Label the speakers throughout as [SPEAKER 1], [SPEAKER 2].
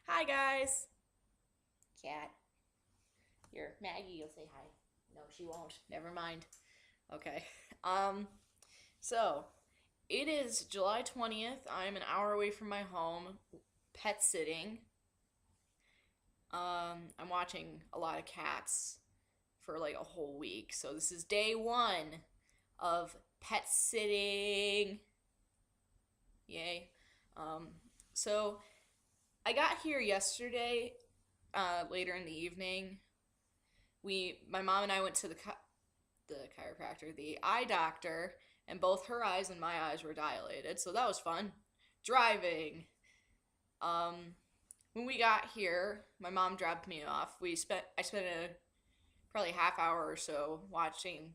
[SPEAKER 1] Hi guys. Cat. Here, Maggie, you'll say hi. No, she won't. Never mind. Okay. Um, so it is July 20th. I'm an hour away from my home, pet sitting. I'm watching a lot of cats for like a whole week. So this is day one of pet sitting. Yay. Um, so I got here yesterday, later in the evening. My mom and I went to the chiropractor, the eye doctor, and both her eyes and my eyes were dilated, so that was fun. Driving. Um, when we got here, my mom dropped me off. I spent a probably half hour or so watching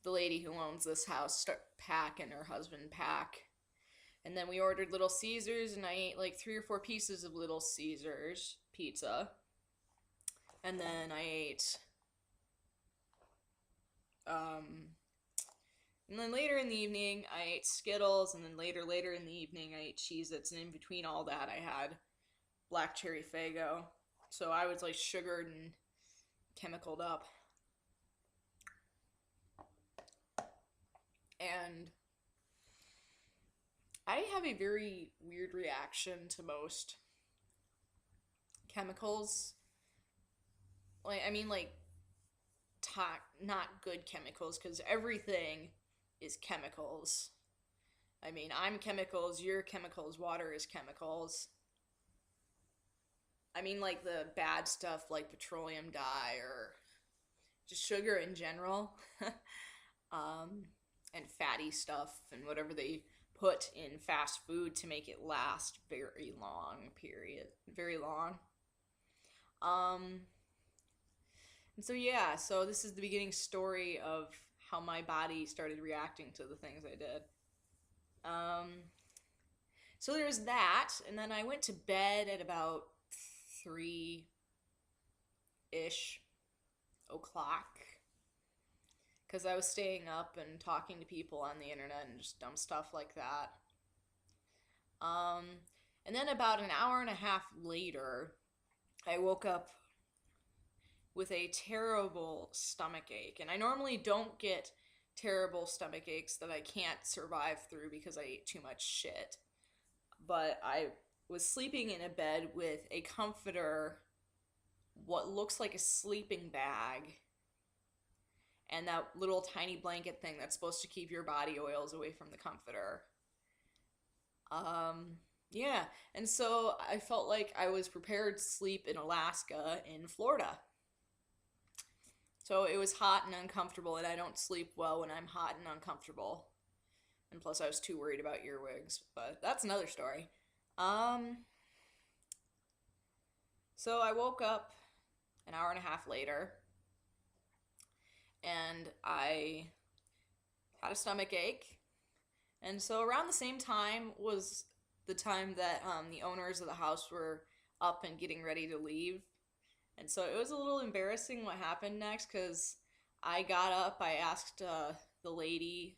[SPEAKER 1] the lady who owns this house start pack and her husband pack. And then we ordered Little Caesars, and I ate like 3 or 4 pieces of Little Caesars pizza. And then I ate um, and then later in the evening, I ate Skittles, and then later in the evening, I ate Cheez-Its, and in between all that, I had black cherry Faygo. So I was like sugared and chemicaled up. And I have a very weird reaction to most chemicals. Like not good chemicals, because everything is chemicals. I mean, I'm chemicals, you're chemicals, water is chemicals. I mean, like the bad stuff like petroleum dye or just sugar in general, um, and fatty stuff and whatever they put in fast food to make it last very long period, very long. Um, and so yeah, so this is the beginning story of how my body started reacting to the things I did. Um, so there's that, and then I went to bed at about 3-ish o'clock because I was staying up and talking to people on the internet and just dumb stuff like that. Um, and then about an hour and a half later, I woke up with a terrible stomach ache. And I normally don't get terrible stomach aches that I can't survive through because I ate too much shit. But I was sleeping in a bed with a comforter, what looks like a sleeping bag, and that little tiny blanket thing that's supposed to keep your body oils away from the comforter. Yeah, and so I felt like I was prepared to sleep in Alaska in Florida. So it was hot and uncomfortable, and I don't sleep well when I'm hot and uncomfortable. And plus, I was too worried about earwigs, but that's another story. Um, so I woke up an hour and a half later, and I had a stomach ache. And so around the same time was the time that the owners of the house were up and getting ready to leave. And so it was a little embarrassing what happened next because I got up, I asked the lady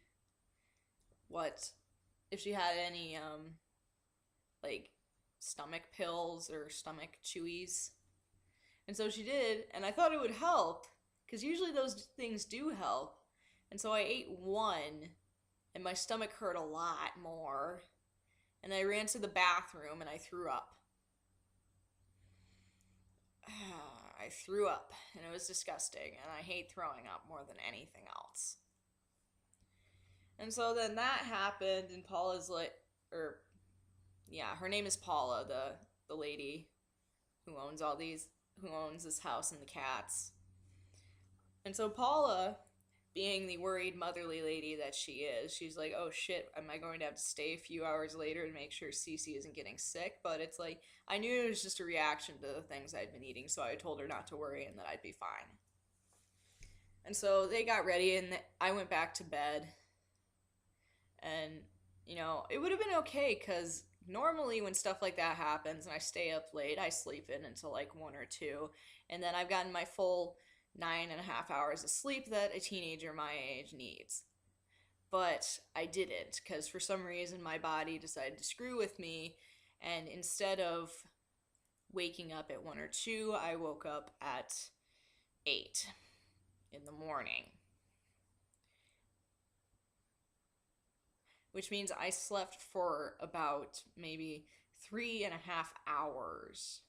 [SPEAKER 1] what if she had any like stomach pills or stomach chewies. And so she did, and I thought it would help because usually those things do help. And so I ate one, and my stomach hurt a lot more. And I ran to the bathroom and I threw up. I threw up, and it was disgusting, and I hate throwing up more than anything else. And so then that happened, and Paula's like, or yeah, her name is Paula, the lady who owns who owns this house and the cats. And so Paula, being the worried motherly lady that she is, she's like, "Oh shit, am I going to have to stay a few hours later to make sure Cece isn't getting sick?" But it's like I knew it was just a reaction to the things I'd been eating, so I told her not to worry and that I'd be fine. And so they got ready, and I went back to bed. And it would have been okay because normally when stuff like that happens and I stay up late, I sleep in until like 1 or 2, and then I've gotten my full 9.5 hours of sleep that a teenager my age needs. But I didn't because for some reason my body decided to screw with me, and instead of waking up at 1 or 2. I woke up at 8 in the morning, which means I slept for about maybe 3.5 hours.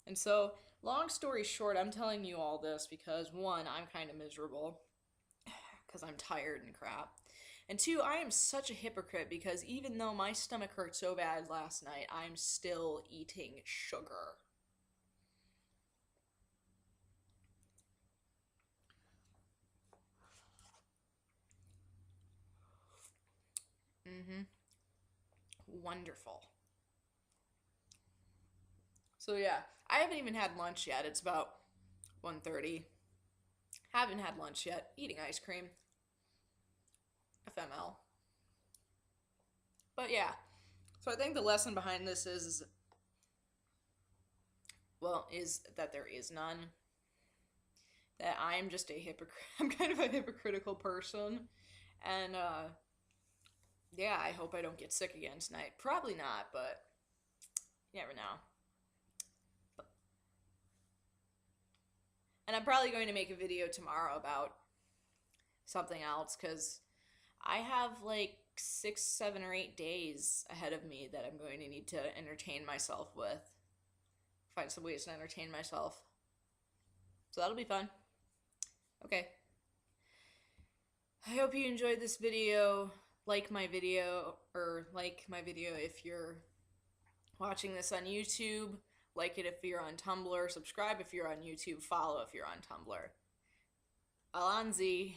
[SPEAKER 1] And so, long story short, I'm telling you all this because one, I'm kind of miserable because I'm tired and crap. And two, I am such a hypocrite because even though my stomach hurt so bad last night, I'm still eating sugar. Mm-hmm. Wonderful. So yeah, I haven't even had lunch yet. It's about 1:30. Haven't had lunch yet. Eating ice cream. FML. But yeah. So I think the lesson behind this is well, is that there is none. That I am just a hypocrite. I'm kind of a hypocritical person. And yeah, I hope I don't get sick again tonight. Probably not, but you never know. And I'm probably going to make a video tomorrow about something else because I have like 6, 7, or 8 days ahead of me that I'm going to need to entertain myself with. Find some ways to entertain myself. So that'll be fun. Okay. I hope you enjoyed this video. Like my video if you're watching this on YouTube. Like it if you're on Tumblr. Subscribe if you're on YouTube. Follow if you're on Tumblr. Alonzi.